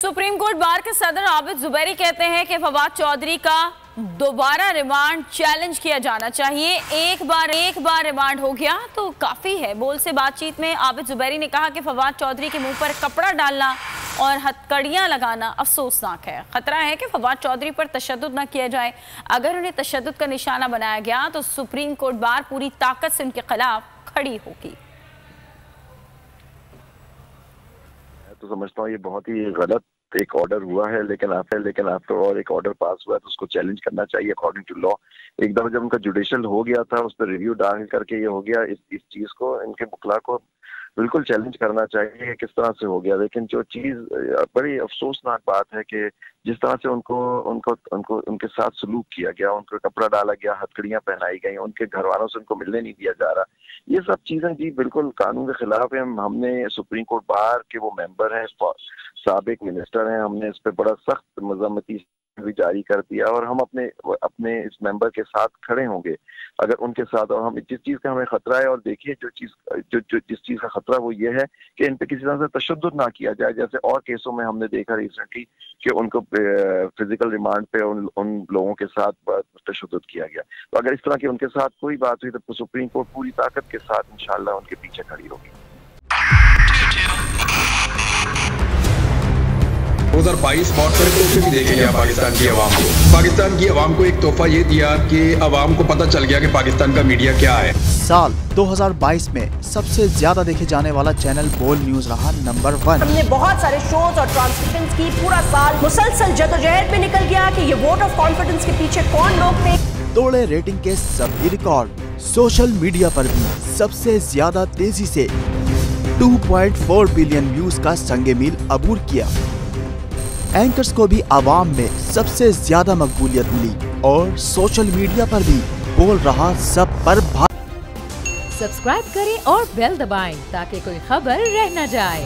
Supreme court bar के सदर आबिद जुबैरी कहते हैं कि फवाद चौधरी का दोबारा रिमांड चैलेंज किया जाना चाहिए। एक बार रिमांड हो गया तो काफी है। बोल से बातचीत में आबिद जुबैरी ने कहा कि फवाद चौधरी के मुंह पर कपड़ा डालना और हथकड़ियां लगाना अफसोसनाक है। खतरा है कि फवाद चौधरी पर तशद्दुद न किया जाए। अगर उन्हें तशद्दुद का निशाना बनाया गया तो सुप्रीम कोर्ट बार पूरी ताकत से उनके खिलाफ खड़ी होगी। तो समझता हूँ ये बहुत ही गलत एक ऑर्डर हुआ है, लेकिन आफ्टर और एक ऑर्डर पास हुआ है तो उसको चैलेंज करना चाहिए अकॉर्डिंग टू लॉ। एक दफा जब उनका जुडिशियल हो गया था, उस पर रिव्यू डाल करके ये हो गया, इस चीज को इनके मुखला को बिल्कुल चैलेंज करना चाहिए किस तरह से हो गया। लेकिन जो चीज बड़ी अफसोसनाक बात है कि जिस तरह से उनके साथ सलूक किया गया, उनको कपड़ा डाला गया, हथकड़ियां पहनाई गई, उनके घर वालों से उनको मिलने नहीं दिया जा रहा, ये सब चीजें जी बिल्कुल कानून के खिलाफ है। हमने सुप्रीम कोर्ट बार के वो मेंबर हैं, साबिक मिनिस्टर हैं, हमने इस पे बड़ा सख्त मजम्मती भी जारी कर दिया और हम अपने इस मेंबर के साथ खड़े होंगे अगर उनके साथ। और हम जिस चीज का हमें खतरा है, और देखिए जिस चीज का खतरा वो ये है कि इन पे किसी तरह से तशद्दुद ना किया जाए। जैसे और केसों में हमने देखा रिसेंटली कि उनको फिजिकल रिमांड पे उन लोगों के साथ तशद्दुद किया गया। तो अगर इस तरह की उनके साथ कोई बात हुई तो सुप्रीम कोर्ट पूरी ताकत के साथ इंशाल्लाह उनके पीछे खड़ी होगी। 2022 बहुत सारे तोहफे भी देखे गया पाकिस्तान की अवाम को एक तोहफा ये दिया कि अवाम को पता चल गया कि पाकिस्तान का मीडिया क्या है। साल 2022 में सबसे ज्यादा देखे जाने वाला चैनल बोल न्यूज रहा नंबर 1। हमने बहुत सारे शोज और ट्रांसमिशंस की, पूरा साल मुसलसल जदोजहद में निकल गया कि ये वोट ऑफ कॉन्फिडेंस के पीछे कौन लोग थे। तोड़े रेटिंग के सभी रिकॉर्ड। सोशल मीडिया पर भी सबसे ज्यादा तेजी से 2.4 बिलियन व्यूज का संगे मील अबूर किया। एंकर्स को भी आवाम में सबसे ज्यादा मकबूलियत मिली और सोशल मीडिया पर भी बोल रहा सब पर सब्सक्राइब करें और बेल दबाएं ताकि कोई खबर रह न जाए।